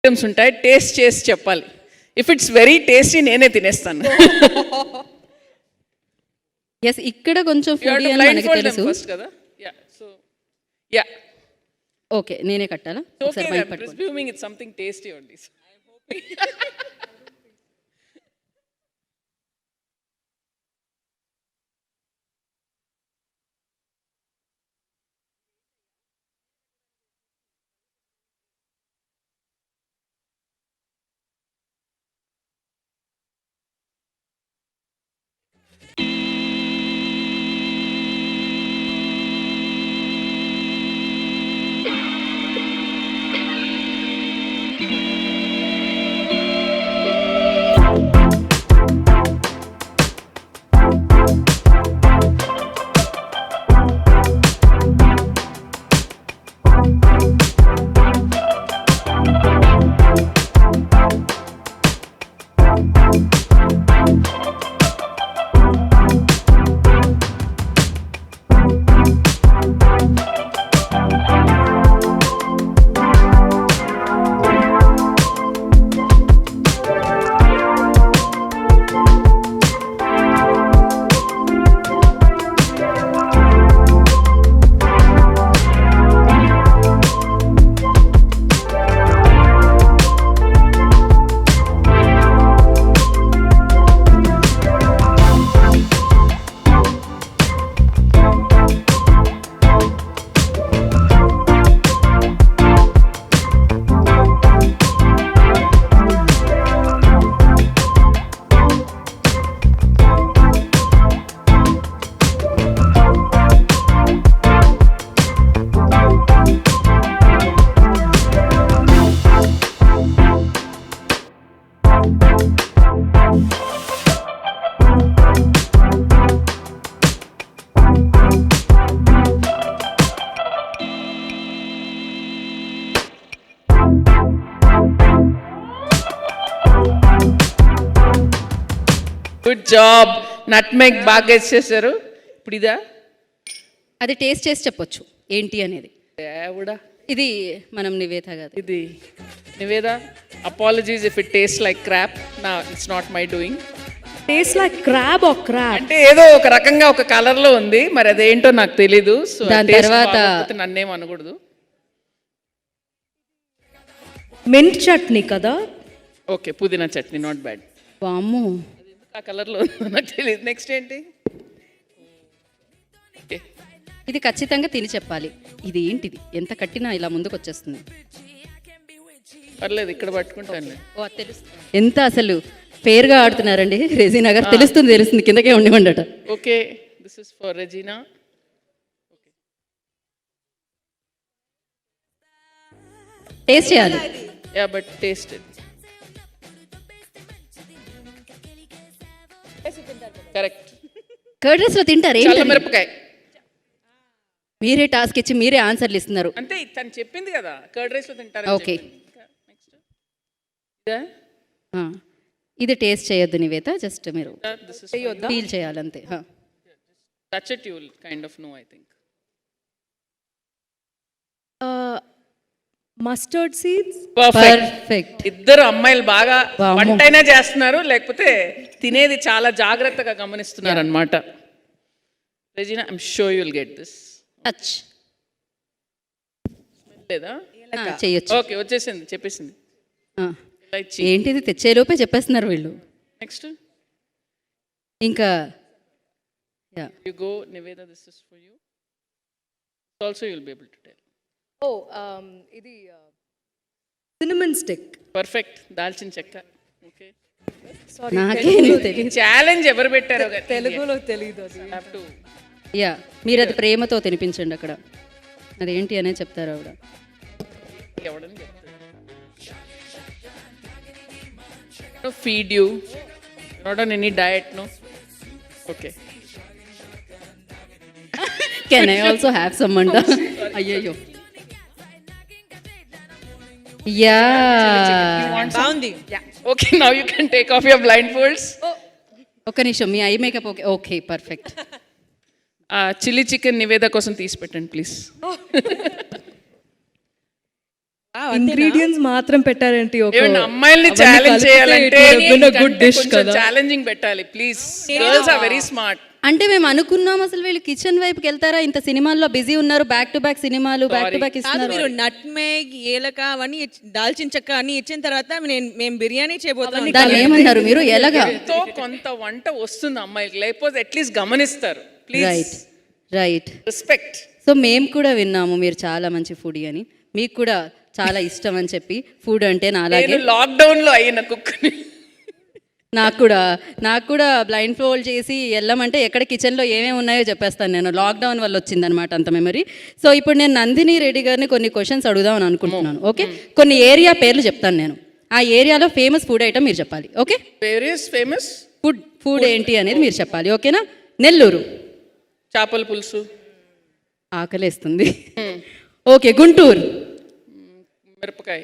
Items ఉంటాయి, taste చేసి చెప్పాలి. ఇఫ్ ఇట్స్ వెరీ టేస్టీ నేనే తినేస్తాను. ఎస్, ఇక్కడ కొంచెం ఫుడీ అని మనకి తెలుసు ఫస్ట్ కదా. యా, సో యా, ఓకే, నేనే కట్టాలా? ఒకసారి మైక్ పట్టుకోండి. Presuming it's something tasty only. Good job. Nutmeg బాగా ఇచ్చేసారు. ఇప్పుడు ఇదా, అది టేస్ట్ చేసి చెప్పొచ్చు ఏంటి అనేది. దేవుడా, ఇది మనం నివేద కాదు. ఇది Niveda. Apologies if it taste like crap. Nah it's not my doing. Taste like crab or crab అంటే ఏదో ఒక రకంగా ఒక కలర్ లో ఉంది, మరి అదేంటో నాకు తెలీదు. సో దాని తర్వాత నన్నేం అనకూడదు. మింట్ చట్నీ కదా. ఓకే, పుదీనా చట్నీ, నాట్ బ్యాడ్. వామ్మో, ఆ కలర్ లో ఉందో నాకు తెలియదు. నెక్స్ట్ ఏంటి? ఇది ఖచ్చితంగా తిని చెప్పాలి. ఇది ఏంటిది, ఎంత కట్టినా ఇలా ముందుకు వచ్చేస్తుంది. పర్లేదు, ఇక్కడ పట్టుకుంటాను. ఓ, తెలుస్తుంది. ఎంత అసలు ఫేర్గా ఆడుతున్నారండి రెజీనా గారు. తెలుస్తుంది, కిందకే ఉండివ్వండట. Okay, this is for Regina. Taste చేయాలి. Yeah, but taste correct. Curd rice లో తింటారు చల్ల ఏంటి? మిరపకాయ. మీరే టాస్క్ ఇచ్చి మీరే ఆన్సర్లు ఇస్తున్నారు. అంటే తను చెప్పింది కదా కర్డ్ రైస్ లో తింటారు. ఓకే, ఇది టేస్ట్ చేయొద్దు నివేత, జస్ట్ మీరు ఫీల్ చేయాలి అంతే. Touch it, you will kind of know I think. Mustard seeds. Perfect. ఇద్దరు అమ్మాయిలు బాగా వామ్మో. వంటైనా చేస్తున్నారు, లేకపోతే తినేది చాలా జాగ్రత్తగా గమనిస్తున్నారు అన్నమాట. Regina, I'm sure you will get this. Touch లేదా? చేయొచ్చు. ఓకే, వచ్చేసింది, చెప్పేసింది. ఏంటిది తెచ్చేలోపే చెప్పేస్తున్నారు వీళ్ళు. నెక్స్ట్ ఇంకా you go Niveda, this is for you. Also you will be able to tell. Oh, ఇది సినమన్ స్టిక్. పర్ఫెక్ట్, దాల్చిన చెక్క. ఓకే, నాకేం తెలియదు. ఛాలెంజ్ ఎవరు పెట్టారో తెలుగులో తెలియదు అది. Have to. యా, మీరు అది ప్రేమతో తినిపించండి అక్కడ. అదేంటి అనే చెప్తారు ఆవిడ. ఎవడని చెప్తాడు. Feed you, not on any diet. No. Okay, can I also have some అంట. అయ్యయ్యో, యా, బాగుంది. Okay, now you can take off your blindfolds. ఒక్క నిమిషం, మీ eye makeup. Okay, okay, perfect. Chilli chicken Niveda కోసం తీసి పెట్టండి ప్లీజ్. ఇంగ్రీడియంట్స్ మాత్రం పెట్టారంటే ఒక ఏమండి అమ్మాయిల్ని అవన్నీ ఛాలెంజ్ కలిపితే చేయాలంటే it would have been a good dish కదా. ఛాలెంజింగ్ పెట్టాలి please. Girls are very smart. అంటే మేము అనుకున్నాం అసలు వీళ్ళు కిచెన్ వైపుకి వెళ్తారా, ఇంత సినిమాల్లో బిజీ ఉన్నారు, బ్యాక్ టు బ్యాక్ సినిమాలు బ్యాక్ టు బ్యాక్ కాదు ఇస్తున్నారు. మీరు నట్మేగ్ ఏలక అవన్నీ దాల్చిన చెక్క అన్ని ఇచ్చిన తర్వాత మేము బిర్యానీ చేయబోతున్నాం. దాన్ని ఏమన్నారు మీరు, ఎలాగా? ఎంతో కొంత వంట వస్తుంది అమ్మాయికి, లేకపోతే అట్లీస్ట్ గమనిస్తారు. Please right right. Respect. So మేము కూడా విన్నాము మీరు చాలా మంచి ఫుడీ అని, మీకు కూడా చాలా ఇష్టం అని చెప్పి ఫుడ్ అంటే నాలాగే. నేను లాక్డౌన్ లో అయిన కుక్ని. నాకు కూడా బ్లైండ్ ఫోల్డ్ చేసి వెళ్ళమంటే ఎక్కడ కిచెన్లో ఏమేమి ఉన్నాయో చెప్పేస్తాను నేను. లాక్డౌన్ వల్ల వచ్చిందనమాట అంత మెమరీ. సో ఇప్పుడు నేను నందిని రెడ్డి గారిని కొన్ని క్వశ్చన్స్ అడుగుదామని అనుకుంటున్నాను. ఓకే, కొన్ని ఏరియా పేర్లు చెప్తాను నేను, ఆ ఏరియాలో ఫేమస్ ఫుడ్ ఐటమ్ మీరు చెప్పాలి. ఓకే, వేరియస్ ఫేమస్ ఫుడ్ ఏంటి అనేది మీరు చెప్పాలి. ఓకేనా? నెల్లూరు చేపల పులుసు. ఆకలేస్తుంది. ఓకే, గుంటూరు మిరపకాయ.